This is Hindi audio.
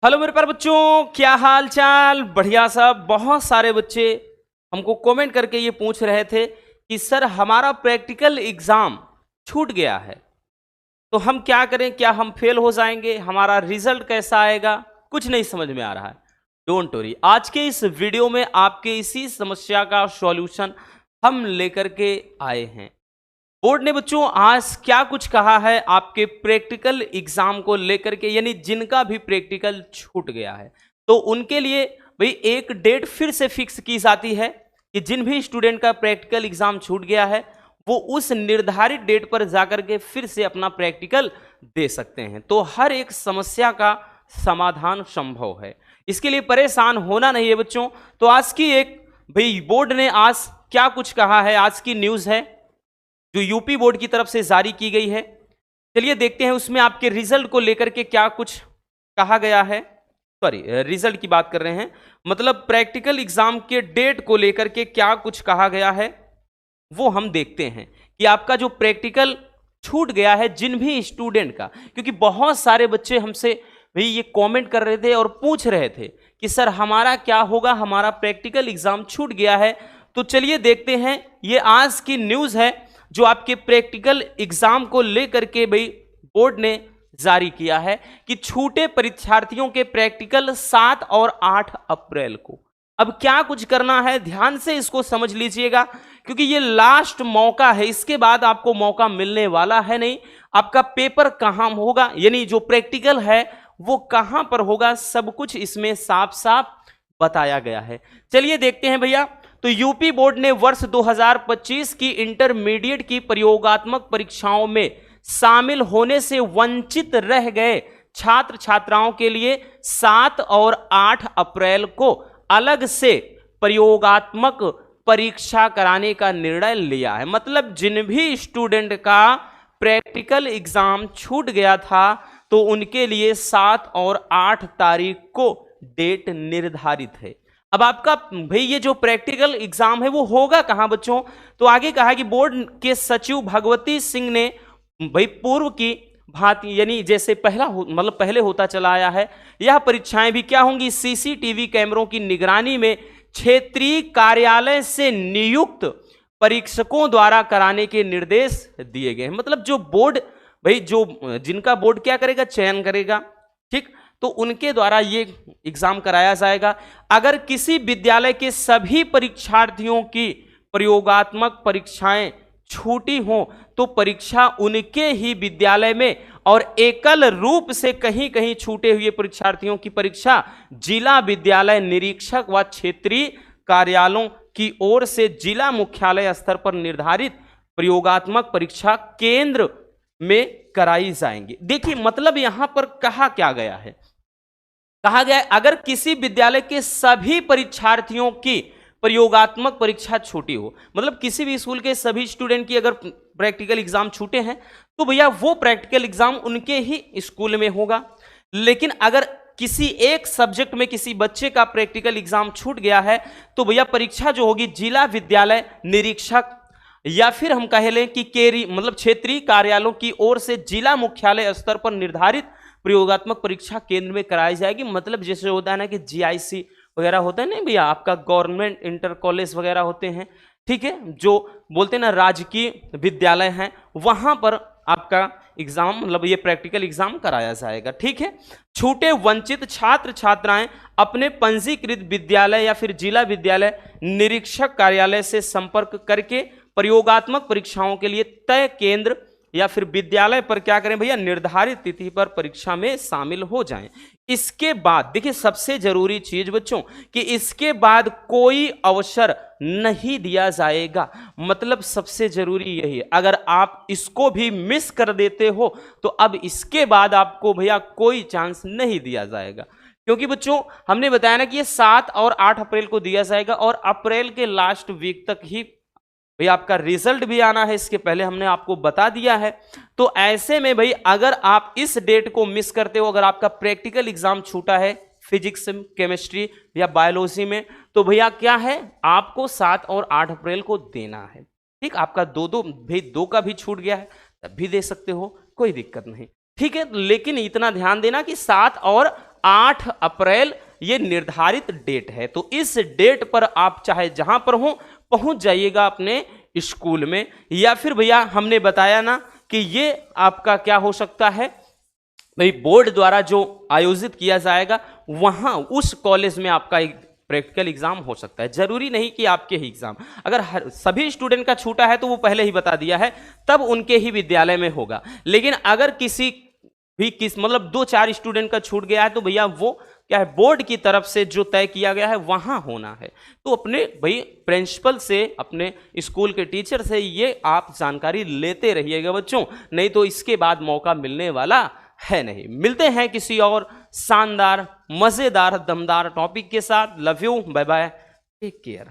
हेलो मेरे प्यारे बच्चों, क्या हाल चाल। बढ़िया सब। बहुत सारे बच्चे हमको कमेंट करके ये पूछ रहे थे कि सर हमारा प्रैक्टिकल एग्जाम छूट गया है तो हम क्या करें, क्या हम फेल हो जाएंगे, हमारा रिजल्ट कैसा आएगा, कुछ नहीं समझ में आ रहा है। डोंट वरी, आज के इस वीडियो में आपके इसी समस्या का सॉल्यूशन हम लेकर के आए हैं। बोर्ड ने बच्चों आज क्या कुछ कहा है आपके प्रैक्टिकल एग्जाम को लेकर के, यानी जिनका भी प्रैक्टिकल छूट गया है तो उनके लिए भाई एक डेट फिर से फिक्स की जाती है कि जिन भी स्टूडेंट का प्रैक्टिकल एग्जाम छूट गया है वो उस निर्धारित डेट पर जाकर के फिर से अपना प्रैक्टिकल दे सकते हैं। तो हर एक समस्या का समाधान संभव है, इसके लिए परेशान होना नहीं है बच्चों। तो आज की एक भाई बोर्ड ने आज क्या कुछ कहा है, आज की न्यूज है जो यूपी बोर्ड की तरफ से जारी की गई है। चलिए देखते हैं उसमें आपके रिजल्ट को लेकर के क्या कुछ कहा गया है। सॉरी, रिजल्ट की बात कर रहे हैं, मतलब प्रैक्टिकल एग्जाम के डेट को लेकर के क्या कुछ कहा गया है वो हम देखते हैं कि आपका जो प्रैक्टिकल छूट गया है जिन भी स्टूडेंट का, क्योंकि बहुत सारे बच्चे हमसे भाई ये कमेंट कर रहे थे और पूछ रहे थे कि सर हमारा क्या होगा, हमारा प्रैक्टिकल एग्जाम छूट गया है। तो चलिए देखते हैं, ये आज की न्यूज है जो आपके प्रैक्टिकल एग्जाम को लेकर के भाई बोर्ड ने जारी किया है कि छूटे परीक्षार्थियों के प्रैक्टिकल 7 और 8 अप्रैल को। अब क्या कुछ करना है, ध्यान से इसको समझ लीजिएगा क्योंकि ये लास्ट मौका है, इसके बाद आपको मौका मिलने वाला है नहीं। आपका पेपर कहां होगा, यानी जो प्रैक्टिकल है वो कहां पर होगा, सब कुछ इसमें साफ साफ बताया गया है। चलिए देखते हैं भैया। तो यूपी बोर्ड ने वर्ष 2025 की इंटरमीडिएट की प्रयोगात्मक परीक्षाओं में शामिल होने से वंचित रह गए छात्र छात्राओं के लिए 7 और 8 अप्रैल को अलग से प्रयोगात्मक परीक्षा कराने का निर्णय लिया है। मतलब जिन भी स्टूडेंट का प्रैक्टिकल एग्जाम छूट गया था तो उनके लिए 7 और 8 तारीख को डेट निर्धारित है। अब आपका भाई ये जो प्रैक्टिकल एग्जाम है वो होगा कहां बच्चों, तो आगे कहा कि बोर्ड के सचिव भगवती सिंह ने भाई पूर्व की भांति, यानी जैसे मतलब पहले होता चला आया है, यह परीक्षाएं भी क्या होंगी, सीसीटीवी कैमरों की निगरानी में क्षेत्रीय कार्यालय से नियुक्त परीक्षकों द्वारा कराने के निर्देश दिए गए हैं। मतलब जो बोर्ड भाई जो जिनका बोर्ड क्या करेगा, चयन करेगा, ठीक, तो उनके द्वारा ये एग्जाम कराया जाएगा। अगर किसी विद्यालय के सभी परीक्षार्थियों की प्रयोगात्मक परीक्षाएं छूटी हो तो परीक्षा उनके ही विद्यालय में और एकल रूप से कहीं कहीं छूटे हुए परीक्षार्थियों की परीक्षा जिला विद्यालय निरीक्षक व क्षेत्रीय कार्यालयों की ओर से जिला मुख्यालय स्तर पर निर्धारित प्रयोगात्मक परीक्षा केंद्र में कराई जाएंगी। देखिए मतलब यहां पर कहा क्या गया है, कहा गया है अगर किसी विद्यालय के सभी परीक्षार्थियों की प्रयोगात्मक परीक्षा छूटी हो, मतलब किसी भी स्कूल के सभी स्टूडेंट की अगर प्रैक्टिकल एग्जाम छूटे हैं तो भैया वो प्रैक्टिकल एग्जाम उनके ही स्कूल में होगा। लेकिन अगर किसी एक सब्जेक्ट में किसी बच्चे का प्रैक्टिकल एग्जाम छूट गया है तो भैया परीक्षा जो होगी जिला विद्यालय निरीक्षक या फिर हम कह लें कि केरी मतलब क्षेत्रीय कार्यालयों की ओर से जिला मुख्यालय स्तर पर निर्धारित प्रयोगात्मक परीक्षा केंद्र में कराई जाएगी। मतलब जैसे होता है ना कि जीआईसी वगैरह होता है ना भैया, आपका गवर्नमेंट इंटर कॉलेज वगैरह होते हैं, ठीक है, जो बोलते हैं ना राजकीय विद्यालय हैं, वहां पर आपका एग्जाम मतलब ये प्रैक्टिकल एग्जाम कराया जाएगा। ठीक है, छूटे वंचित छात्र छात्राएं अपने पंजीकृत विद्यालय या फिर जिला विद्यालय निरीक्षक कार्यालय से संपर्क करके प्रयोगात्मक परीक्षाओं के लिए तय केंद्र या फिर विद्यालय पर क्या करें भैया, निर्धारित तिथि पर परीक्षा में शामिल हो जाएं। इसके बाद देखिए सबसे जरूरी चीज बच्चों कि इसके बाद कोई अवसर नहीं दिया जाएगा। मतलब सबसे जरूरी यही है, अगर आप इसको भी मिस कर देते हो तो अब इसके बाद आपको भैया कोई चांस नहीं दिया जाएगा, क्योंकि बच्चों हमने बताया ना कि ये 7 और 8 अप्रैल को दिया जाएगा और अप्रैल के लास्ट वीक तक ही भाई आपका रिजल्ट भी आना है, इसके पहले हमने आपको बता दिया है। तो ऐसे में भाई अगर आप इस डेट को मिस करते हो, अगर आपका प्रैक्टिकल एग्जाम छूटा है फिजिक्स, केमिस्ट्री या बायोलॉजी में, तो भैया क्या है आपको 7 और 8 अप्रैल को देना है। ठीक, आपका दो का भी छूट गया है तब भी दे सकते हो, कोई दिक्कत नहीं। ठीक है, लेकिन इतना ध्यान देना कि 7 और 8 अप्रैल ये निर्धारित डेट है। तो इस डेट पर आप चाहे जहां पर हो पहुंच जाइएगा अपने स्कूल में, या फिर भैया हमने बताया ना कि ये आपका क्या हो सकता है भाई, बोर्ड द्वारा जो आयोजित किया जाएगा वहां उस कॉलेज में आपका एक प्रैक्टिकल एग्जाम हो सकता है। जरूरी नहीं कि आपके ही एग्जाम, अगर सभी स्टूडेंट का छूटा है तो वो पहले ही बता दिया है, तब उनके ही विद्यालय में होगा। लेकिन अगर किसी भी मतलब 2-4 स्टूडेंट का छूट गया है तो भैया वो क्या है, बोर्ड की तरफ से जो तय किया गया है वहां होना है। तो अपने भाई प्रिंसिपल से, अपने स्कूल के टीचर से ये आप जानकारी लेते रहिएगा बच्चों, नहीं तो इसके बाद मौका मिलने वाला है नहीं। मिलते हैं किसी और शानदार, मजेदार, दमदार टॉपिक के साथ। Love you, bye bye, take care.